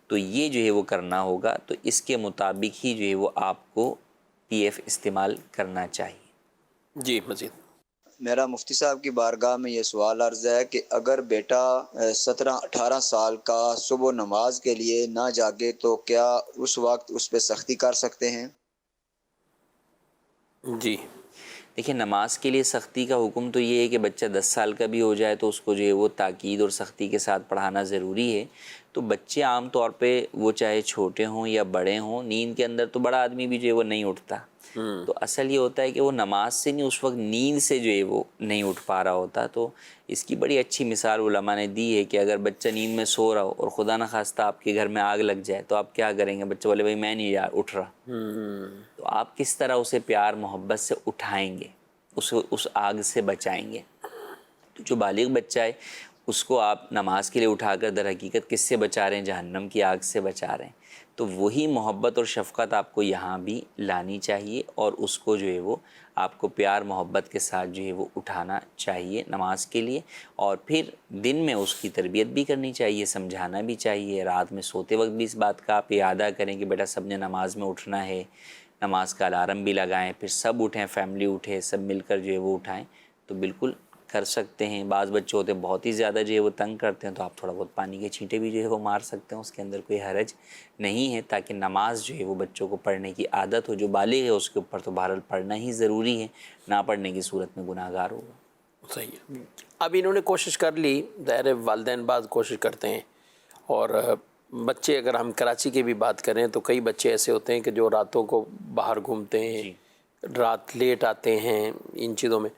تو یہ جو ہے وہ کرنا ہوگا, تو اس کے مطابق ہی جو ہے وہ آپ کو PF استعمال کرنا چاہیے. جی مزید. میرا مفتی صاحب کی بارگاہ میں یہ سوال عرض ہے کہ اگر بیٹا 17-18 سال کا صبح نماز کے لیے نہ جاگے تو کیا اس وقت اس پہ سختی کر سکتے ہیں؟ جی دیکھیں, نماز کے لیے سختی کا حکم تو یہ ہے کہ بچہ 10 سال کا بھی ہو جائے تو اس کو جو ہے وہ تاکید اور سختی کے ساتھ پڑھانا ضروری ہے. تو بچے عام طور پہ وہ چاہے چھوٹے ہوں یا بڑے ہوں, نیند کے اندر تو بڑا آدمی بھی جو ہے وہ نہیں اٹھتا. تو اصل یہ ہوتا ہے کہ وہ نماز سے نہیں, اس وقت نیند سے جو ہے وہ نہیں اٹھ پا رہا ہوتا. تو اس کی بڑی اچھی مثال علماء نے دی ہے کہ اگر بچہ نیند میں سو رہا ہو اور خدا نخواستہ آپ کے گھر میں آگ لگ جائے تو آپ کیا کریں گے؟ بچہ بولے بھائی میں نہیں یار اٹھ رہا. تو آپ کس طرح اسے پیار محبت سے اٹھائیں گے, اس آگ سے بچائیں گے. تو جو بالغ بچہ ہے اس کو آپ نماز کے لیے اٹھا کر در حقیقت کس سے بچا رہے ہیں؟ جہنم کی آگ سے بچا رہے ہیں. تو وہی محبت اور شفقت آپ کو یہاں بھی لانی چاہیے اور اس کو جو ہے وہ آپ کو پیار محبت کے ساتھ جو ہے وہ اٹھانا چاہیے نماز کے لیے. اور پھر دن میں اس کی تربیت بھی کرنی چاہیے, سمجھانا بھی چاہیے. رات میں سوتے وقت بھی اس بات کا آپ اعادہ کریں کہ بیٹا سب نے نماز میں اٹھنا ہے, نماز کا الارم بھی لگائیں, پھر سب اٹھیں, فیملی اٹھے, سب مل کر جو ہے وہ اٹھائیں. تو بالکل کر سکتے ہیں. بعض بچے ہوتے ہیں بہت ہی زیادہ جو ہے وہ تنگ کرتے ہیں تو آپ تھوڑا بہت پانی کے چھینٹے بھی جو ہے وہ مار سکتے ہیں, اس کے اندر کوئی حرج نہیں ہے, تاکہ نماز جو ہے وہ بچوں کو پڑھنے کی عادت ہو. جو بالغ ہے اس کے اوپر تو بہرحال پڑھنا ہی ضروری ہے, نہ پڑھنے کی صورت میں گناہ گار ہوگا. صحیح ہے. اب انہوں نے کوشش کر لی, ظاہر والدین بعض کوشش کرتے ہیں, اور بچے اگر ہم کراچی کی بھی بات کریں تو کئی بچے ایسے ہوتے ہیں کہ جو راتوں کو باہر گھومتے ہیں, رات لیٹ آتے ہیں ان چیزوں میں.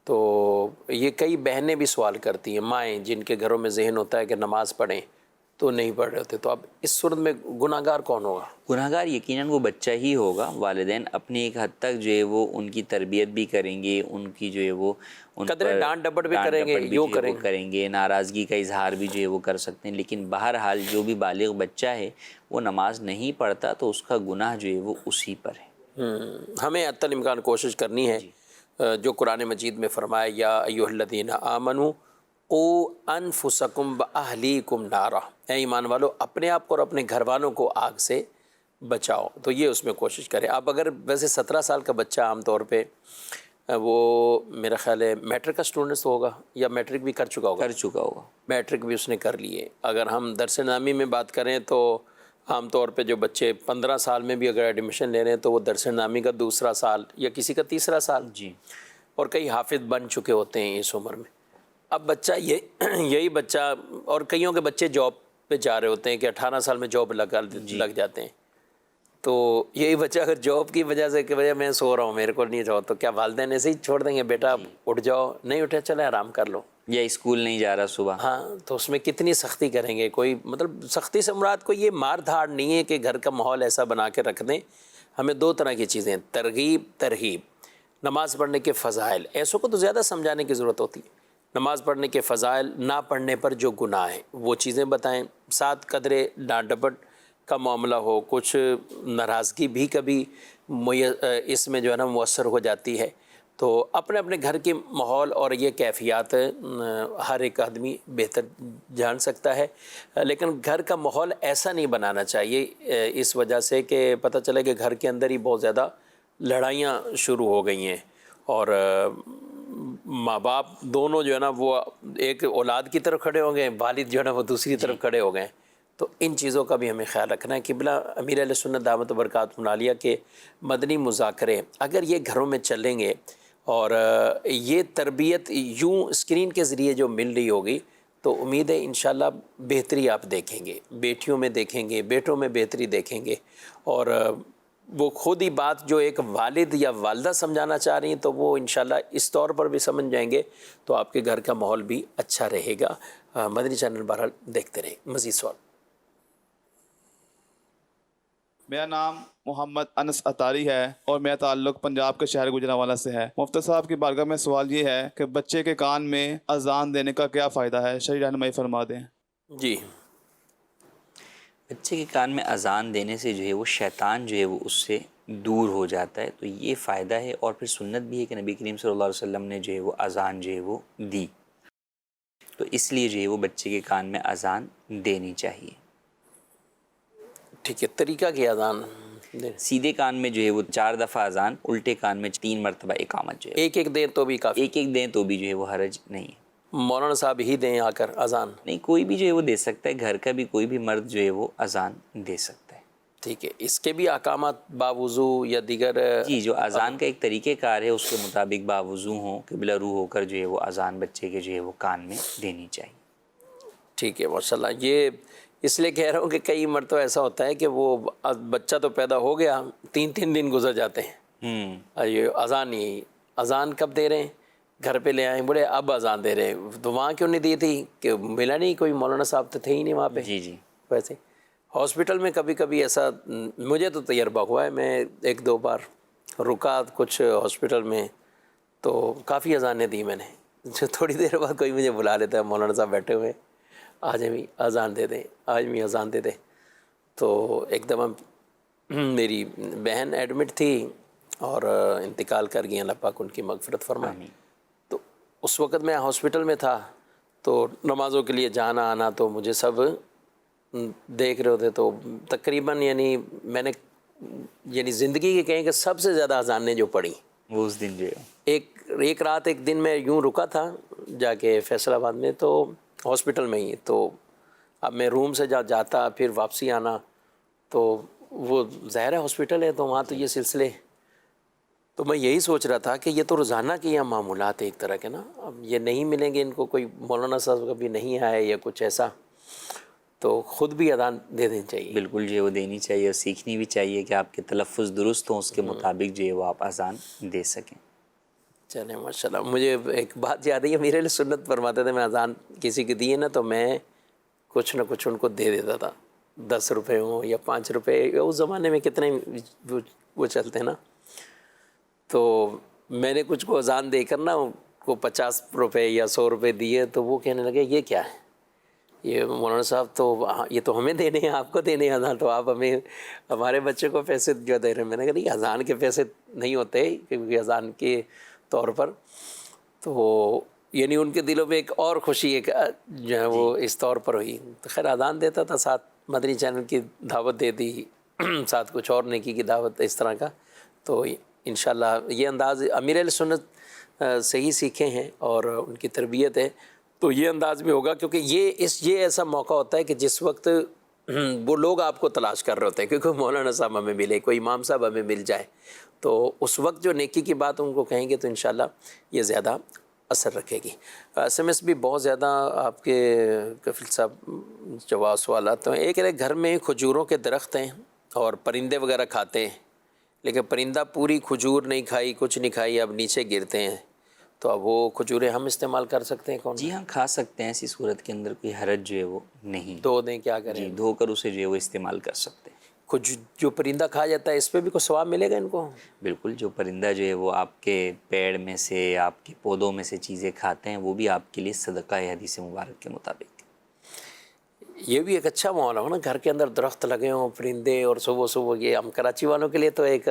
تو یہ کئی بہنیں بھی سوال کرتی ہیں, مائیں جن کے گھروں میں ذہن ہوتا ہے کہ نماز پڑھیں, تو نہیں پڑھ رہے ہوتے، تو اب اس صورت میں گناہ گار کون ہوگا؟ گناہ گار یقیناً وہ بچہ ہی ہوگا. والدین اپنی ایک حد تک جو ہے وہ ان کی تربیت بھی کریں گے، ان کی جو ہے وہ ان قدرے پر ڈانٹ ڈپٹ بھی ڈانٹ کریں گے، ڈپٹ بھی یوں جو ہے وہ کریں گے. کریں گے، ناراضگی کا اظہار بھی جو ہے وہ کر سکتے ہیں. لیکن بہرحال جو بھی بالغ بچہ ہے وہ نماز نہیں پڑھتا تو اس کا گناہ جو ہے وہ اسی پر ہے. ہمیں حتی الامکان کوشش کرنی ہے جو قرآن مجید میں فرمایا یا ایھا الذین آمنوا قوا انفسکم واہلیکم نارا، اے ایمان والو اپنے آپ کو اور اپنے گھر والوں کو آگ سے بچاؤ. تو یہ اس میں کوشش کریں. اب اگر ویسے 17 سال کا بچہ عام طور پہ وہ میرا خیال ہے میٹرک کا اسٹوڈنٹ تو ہوگا یا میٹرک بھی کر چکا ہوگا، میٹرک بھی اس نے کر لیے. اگر ہم درس نامی میں بات کریں تو عام طور پہ جو بچے 15 سال میں بھی اگر ایڈمیشن لے رہے ہیں تو وہ درس نامی کا دوسرا سال یا کسی کا تیسرا سال، جی، اور کئی حافظ بن چکے ہوتے ہیں اس عمر میں. اب بچہ یہی بچہ، اور کئیوں کے بچے جاب پہ جا رہے ہوتے ہیں کہ 18 سال میں جاب لگ جاتے ہیں. تو یہی بچہ اگر جاب کی وجہ سے کہ وجہ میں سو رہا ہوں میرے کو نہیں جاؤ، تو کیا والدین ایسے ہی چھوڑ دیں گے بیٹا اٹھ جاؤ، نہیں اٹھے چلے آرام کر لو، یا اسکول نہیں جا رہا صبح؟ ہاں تو اس میں کتنی سختی کریں گے. کوئی مطلب سختی سے مراد کوئی یہ مار دھاڑ نہیں ہے کہ گھر کا ماحول ایسا بنا کے رکھ دیں. ہمیں 2 طرح کی چیزیں، ترغیب ترہیب. نماز پڑھنے کے فضائل ایسوں کو تو زیادہ سمجھانے کی ضرورت ہوتی ہے. نماز پڑھنے کے فضائل، نہ پڑھنے پر جو گناہ ہیں وہ چیزیں بتائیں. ساتھ قدرے ڈانٹ ڈپٹ کا معاملہ ہو، کچھ ناراضگی بھی کبھی اس میں جو ہے نا مؤثر ہو جاتی ہے. تو اپنے اپنے گھر کے ماحول اور یہ کیفیات ہر ایک آدمی بہتر جان سکتا ہے، لیکن گھر کا ماحول ایسا نہیں بنانا چاہیے اس وجہ سے کہ پتہ چلے کہ گھر کے اندر ہی بہت زیادہ لڑائیاں شروع ہو گئی ہیں، اور ماں باپ دونوں جو ہے نا وہ ایک اولاد کی طرف کھڑے ہو گئے، والد جو ہے نا وہ دوسری طرف کھڑے ہو گئے. تو ان چیزوں کا بھی ہمیں خیال رکھنا ہے. قبلہ امیر اہل سنت دعوت و برکاتہ عالیہ کے مدنی مذاکرے اگر یہ گھروں میں چلیں گے اور یہ تربیت یوں اسکرین کے ذریعے جو مل رہی ہوگی تو امید ہے انشاءاللہ بہتری آپ دیکھیں گے، بیٹیوں میں دیکھیں گے، بیٹوں میں بہتری دیکھیں گے. اور وہ خود ہی بات جو ایک والد یا والدہ سمجھانا چاہ رہی ہیں تو وہ انشاءاللہ اس طور پر بھی سمجھ جائیں گے تو آپ کے گھر کا ماحول بھی اچھا رہے گا. مدنی چینل بہرحال دیکھتے رہیں. مزید سوال. میرا نام محمد انس اطاری ہے اور میرا تعلق پنجاب کے شہر گجرانوالہ سے ہے. مفتی صاحب کی بارگاہ میں سوال یہ ہے کہ بچے کے کان میں اذان دینے کا کیا فائدہ ہے، شرعی رہنمائی فرما دیں. جی، بچے کے کان میں اذان دینے سے جو ہے وہ شیطان جو ہے وہ اس سے دور ہو جاتا ہے. تو یہ فائدہ ہے، اور پھر سنت بھی ہے کہ نبی کریم صلی اللہ علیہ وسلم نے جو ہے وہ اذان جو ہے وہ دی. تو اس لیے جو ہے وہ بچے کے کان میں اذان دینی چاہیے. ٹھیک ہے. طریقہ کی اذان سیدھے کان میں جو ہے وہ 4 دفعہ اذان، الٹے کان میں 3 مرتبہ اقامت جو ہے ایک ایک دیں تو بھی کافی، ایک دیں تو بھی جو ہے وہ حرج نہیں ہے. مولانا صاحب ہی دیں آ کر اذان؟ نہیں، کوئی بھی جو ہے وہ دے سکتا ہے، گھر کا بھی کوئی بھی مرد جو ہے وہ اذان دے سکتا ہے. ٹھیک ہے. اس کے بھی احکامات باوضو یا دیگر؟ جی، جو اذان کا ایک طریقہ کار ہے اس کے مطابق باوضو ہوں، قبلہ رو ہو کر جو ہے وہ اذان بچے کے جو ہے وہ کان میں دینی چاہیے. ٹھیک ہے. ماشاءاللہ. یہ اس لیے کہہ رہا ہوں کہ کئی مرتبہ ایسا ہوتا ہے کہ وہ بچہ تو پیدا ہو گیا، 3 دن گزر جاتے ہیں، یہ اذان نہیں. اذان کب دے رہے ہیں؟ گھر پہ لے آئیں، بولے اب اذان دے رہے ہیں. تو وہاں کیوں نہیں دی تھی؟ کہ ملا نہیں، کوئی مولانا صاحب تو تھے ہی نہیں وہاں پہ. جی. ویسے ہاسپٹل میں کبھی کبھی ایسا مجھے تو تجربہ ہوا ہے، میں 1-2 بار رکا کچھ ہاسپٹل میں تو کافی اذانیں دی میں نے. تھوڑی دیر بعد کوئی مجھے بلا لیتا ہے، مولانا صاحب بیٹھے ہوئے، آج بھی اذان دے دیں، آج بھی اذان دے دیں. تو ایک دفعہ میری بہن ایڈمٹ تھی اور انتقال کر گئی، اللہ پاک ان کی مغفرت فرمائے. تو اس وقت میں ہاسپٹل میں تھا تو نمازوں کے لیے جانا آنا تو مجھے سب دیکھ رہے ہوتے. تو تقریباً میں نے زندگی کے کہیں کہ سب سے زیادہ اذانیں جو پڑھی وہ اس دن جو ہے ایک رات ایک دن میں یوں رکا تھا جا کے فیصل آباد میں، تو ہاسپٹل میں ہی. تو اب میں روم سے جاتا پھر واپسی آنا، تو وہ ظاہر ہے ہاسپٹل ہے تو وہاں تو یہ سلسلے. تو میں یہی سوچ رہا تھا کہ یہ تو روزانہ کے یہاں معمولات ہیں ایک طرح کے نا. اب یہ نہیں ملیں گے ان کو، کوئی مولانا صاحب کبھی نہیں آئے یا کچھ ایسا، تو خود بھی اذان دے دینی چاہیے. بالکل جو ہے وہ دینی چاہیے، اور سیکھنی بھی چاہیے کہ آپ کے تلفظ درست ہوں، اس کے مطابق جو ہے وہ آپ اذان دے سکیں. چلیں ماشاءاللہ. مجھے ایک بات یاد ہے، میرے لیے سنت فرماتے تھے، میں اذان کسی کی دی ہے نا تو میں کچھ نہ کچھ ان کو دے دیتا تھا، 10 روپے ہوں یا 5 روپے، اس زمانے میں کتنے وہ چلتے ہیں نا. تو میں نے کچھ کو اذان دے کر نا کو 50 روپے یا 100 روپے دیے، تو وہ کہنے لگے یہ کیا ہے، یہ مولانا صاحب تو یہ تو ہمیں دینے ہیں، آپ کو دینے ہیں اذان، تو آپ ہمیں ہمارے بچے کو پیسے جو دے رہے ہیں. میں نے کہا نہیں، اذان کے پیسے نہیں ہوتے، کیونکہ اذان کے طور پر. تو یعنی ان کے دلوں میں ایک اور خوشی ایک جو ہے وہ اس طور پر ہوئی. تو خیر اذان دیتا تھا، ساتھ مدنی چینل کی دعوت دے دی، ساتھ کچھ اور نیکی کی دعوت اس طرح کا. تو انشاءاللہ یہ انداز امیر اہل سنت سے ہی سیکھے ہیں اور ان کی تربیت ہے. تو یہ انداز بھی ہوگا، کیونکہ یہ ایسا موقع ہوتا ہے کہ جس وقت وہ لوگ آپ کو تلاش کر رہے ہوتے ہیں، کیونکہ مولانا صاحب ہمیں ملے، کوئی امام صاحب ہمیں مل جائے، تو اس وقت جو نیکی کی بات ان کو کہیں گے تو انشاءاللہ یہ زیادہ اثر رکھے گی. ایس ایم ایس بھی بہت زیادہ آپ کے کفیل صاحب جواب سوالات ہیں. ایک ہے گھر میں کھجوروں کے درخت ہیں اور پرندے وغیرہ کھاتے ہیں، لیکن پرندہ پوری کھجور نہیں کھائی، کچھ نہیں کھائی، اب نیچے گرتے ہیں، تو اب وہ کھجوریں ہم استعمال کر سکتے ہیں؟ کون؟ جی ہاں، کھا سکتے ہیں، ایسی صورت کے اندر کوئی حرج جو ہے وہ نہیں. دھو دیں، کیا کریں؟ جی، دھو کر اسے جو ہے وہ استعمال کر سکتے ہیں. جو پرندہ کھا جاتا ہے اس پہ بھی کوئی ثواب ملے گا ان کو؟ بالکل، جو پرندہ جو ہے وہ آپ کے پیڑ میں سے، آپ کے پودوں میں سے چیزیں کھاتے ہیں، وہ بھی آپ کے لیے صدقہ ہے حدیث مبارک کے مطابق. یہ بھی ایک اچھا ماحول ہو نا، گھر کے اندر درخت لگے ہوں، پرندے، اور صبح صبح یہ ہم کراچی والوں کے لیے تو ایک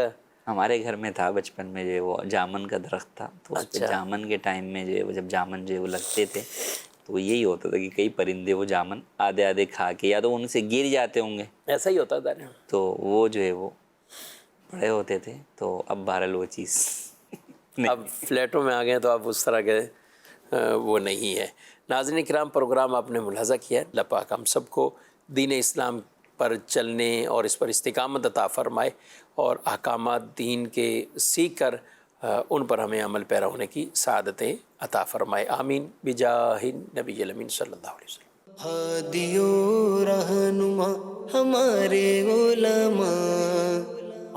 ہمارے گھر میں تھا بچپن میں جو ہے وہ جامن کا درخت تھا، تو اس پہ اچھا. جامن کے ٹائم میں جو ہے وہ جب جامن جو ہے وہ لگتے تھے تو یہی ہوتا تھا کہ کئی پرندے وہ جامن آدھے آدھے کھا کے یا تو ان سے گر جاتے ہوں گے، ایسا ہی ہوتا تھا. تو وہ جو ہے وہ بڑے ہوتے تھے. تو اب بہرحال وہ چیز اب فلیٹوں میں آ گئے تو اب اس طرح کے وہ نہیں ہے. ناظرین کرام، پروگرام آپ نے ملاحظہ کیا ہے. اللہ پاک ہم سب کو دین اسلام پر چلنے اور اس پر استقامت عطا فرمائے، اور احکامات دین کے سیکھ کر ان پر ہمیں عمل پیرا ہونے کی سعادتیں عطا فرمائے. آمین بجاہ نبی الامین صلی اللہ علیہ وسلم. ہادی و رہنما ہمارے علماء،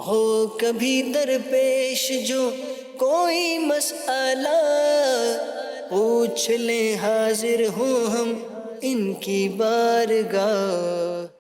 ہو کبھی درپیش جو کوئی مسئلہ، پوچھ لیں حاضر ہوں ہم ان کی بارگاہ.